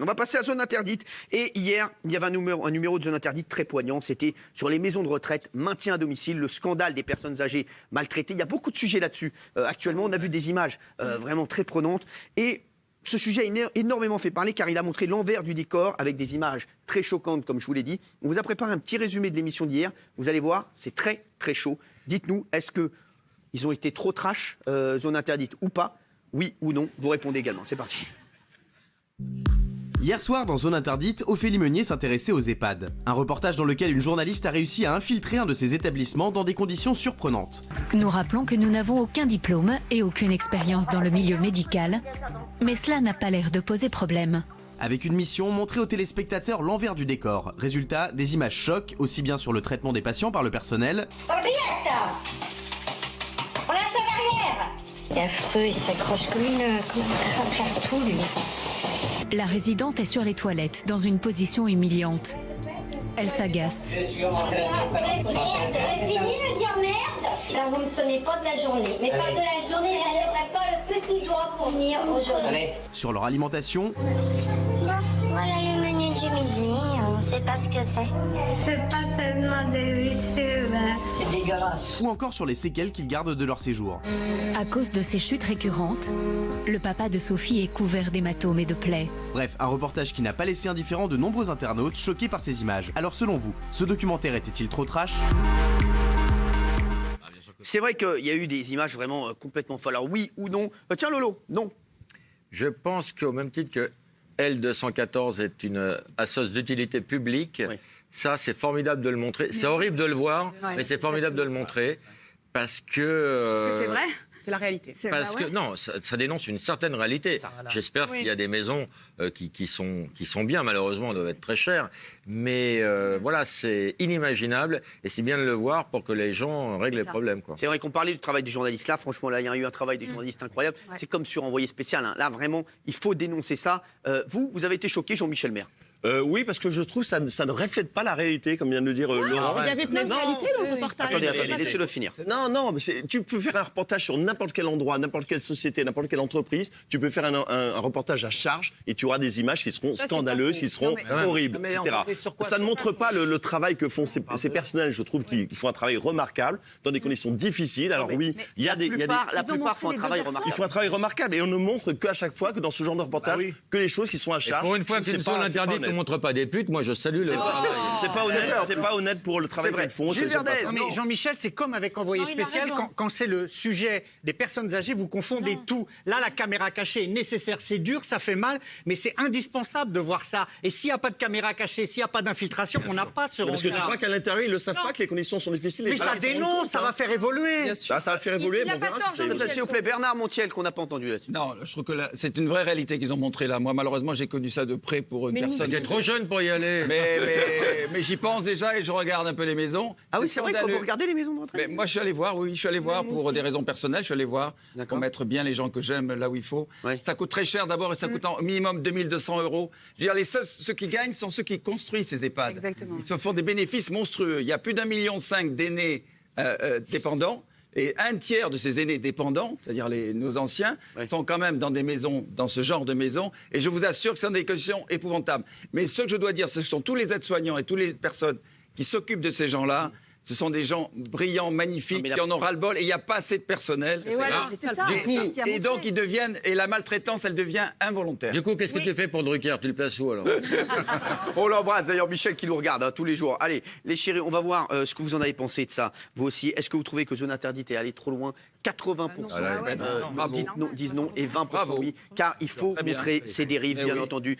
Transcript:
On va passer à zone interdite. Et hier, il y avait un numéro de zone interdite très poignant. C'était sur les maisons de retraite, maintien à domicile, le scandale des personnes âgées maltraitées. Il y a beaucoup de sujets là-dessus. Actuellement, on a vu des images vraiment très prenantes. Et ce sujet a énormément fait parler car il a montré l'envers du décor avec des images très choquantes, comme je vous l'ai dit. On vous a préparé un petit résumé de l'émission d'hier. Vous allez voir, c'est très, très chaud. Dites-nous, est-ce qu'ils ont été trop trash, zone interdite ou pas? Oui ou non? Vous répondez également. C'est parti. Hier soir, dans Zone Interdite, Ophélie Meunier s'intéressait aux EHPAD. Un reportage dans lequel une journaliste a réussi à infiltrer un de ces établissements dans des conditions surprenantes. Nous rappelons que nous n'avons aucun diplôme et aucune expérience dans le milieu médical, mais cela n'a pas l'air de poser problème. Avec une mission, montrer aux téléspectateurs l'envers du décor. Résultat, des images chocs, aussi bien sur le traitement des patients par le personnel, On lâche la barrière. Il est affreux, il s'accroche comme un crabe partout, lui. La résidente est sur les toilettes, dans une position humiliante. Elle s'agace. Vous êtes fini de dire merde? Là, vous me sonnez pas de la journée. Mais pas de la journée, je n'enlèverai pas le petit doigt pour venir aujourd'hui. sur leur alimentation, Voilà le menu du midi, on sait pas ce que c'est. C'est pas tellement délicieux, là. C'est dégueulasse. ou encore sur les séquelles qu'ils gardent de leur séjour. À cause de ces chutes récurrentes, le papa de Sophie est couvert d'hématomes et de plaies. Bref, un reportage qui n'a pas laissé indifférent de nombreux internautes choqués par ces images. Alors selon vous, ce documentaire était-il trop trash ? C'est vrai qu'il y a eu des images vraiment complètement folles. Alors oui ou non? Tiens Lolo, non. Je pense qu'au même titre que L214 est une assoce d'utilité publique, Oui. ça c'est formidable de le montrer. C'est horrible de le voir, mais c'est formidable de le montrer. Parce que c'est vrai, c'est la réalité. Parce que non, ça dénonce une certaine réalité. J'espère qu'il y a des maisons qui sont bien, malheureusement, elles doivent être très chères. Mais voilà, c'est inimaginable et c'est bien de le voir pour que les gens règlent les problèmes, quoi. C'est vrai qu'on parlait du travail des journalistes. Là, franchement, là, il y a eu un travail des journalistes incroyable. Ouais. C'est comme sur Envoyé spécial. Hein. Là, vraiment, il faut dénoncer ça. Vous avez été choqué, Jean-Michel Maire? Oui, parce que je trouve que ça ne reflète pas la réalité, comme vient de le dire Laurent. Il y avait plein de réalités dans le reportage. Attendez, laissez-le finir. Non, mais tu peux faire un reportage sur n'importe quel endroit, n'importe quelle société, n'importe quelle entreprise. Tu peux faire un reportage à charge et tu auras des images qui seront scandaleuses, qui seront horribles, etc. Ça ne montre pas le travail que font ces personnels. Je trouve qu'ils font un travail remarquable dans des conditions difficiles. Alors oui, il y a des... La plupart font un travail remarquable. Ils font un travail remarquable et on ne montre qu'à chaque fois que dans ce genre de reportage que les choses qui sont à charge. Pour une fois qu'une zone interdite ne montre pas des putes, moi je salue le travail. C'est pas honnête pour le travail qu'ils font. Gilles Verdez, Non, mais Jean-Michel, c'est comme avec Envoyé spécial, quand c'est le sujet des personnes âgées, vous confondez tout. Là, la caméra cachée est nécessaire, c'est dur, ça fait mal, mais c'est indispensable de voir ça. Et s'il n'y a pas de caméra cachée, s'il n'y a pas d'infiltration, on n'a pas ce Parce que tu rendu-là. crois qu'à l'intérieur, ils ne le savent pas que les conditions sont difficiles. Mais ça dénonce, ça va faire évoluer. Ça va faire évoluer, mais on verra si ça évolue. S'il vous plaît, Bernard Montiel, qu'on n'a pas entendu là-dessus. Non, je trouve que là, c'est une vraie réalité qu'ils ont montré là. Moi, malheureusement, j'ai connu ça de près pour une personne. Tu es trop jeune pour y aller. Mais j'y pense déjà et je regarde un peu les maisons. Ah oui, c'est vrai que scandaleux. vous regardez les maisons de retraite? Mais moi, je suis allé voir, oui, je suis allé voir pour des raisons personnelles, je suis allé voir pour mettre bien les gens que j'aime là où il faut. Ouais. Ça coûte très cher d'abord et ça coûte au minimum 2200 €. Je veux dire, ceux qui gagnent sont ceux qui construisent ces EHPAD. Exactement. Ils se font des bénéfices monstrueux. Il y a plus d'1,5 million d'aînés dépendants. Et un tiers de ces aînés dépendants, c'est-à-dire nos anciens, sont quand même dans des maisons, dans ce genre de maisons. Et je vous assure que ce sont des conditions épouvantables. Mais ce que je dois dire, ce sont tous les aides-soignants et toutes les personnes qui s'occupent de ces gens-là. Ce sont des gens brillants, magnifiques, qui en ont ras-le-bol. Et il n'y a pas assez de personnel. Et voilà, c'est ça. Et donc, ils deviennent... Et la maltraitance, elle devient involontaire. Du coup, qu'est-ce que tu fais pour Drucker? Tu le places où alors? On l'embrasse d'ailleurs, Michel qui nous regarde tous les jours. Allez, les chéris, on va voir ce que vous en avez pensé de ça. Vous aussi, est-ce que vous trouvez que Zone Interdite est allée trop loin? 80% disent non et 20% oui, car il faut montrer ces dérives, bien entendu.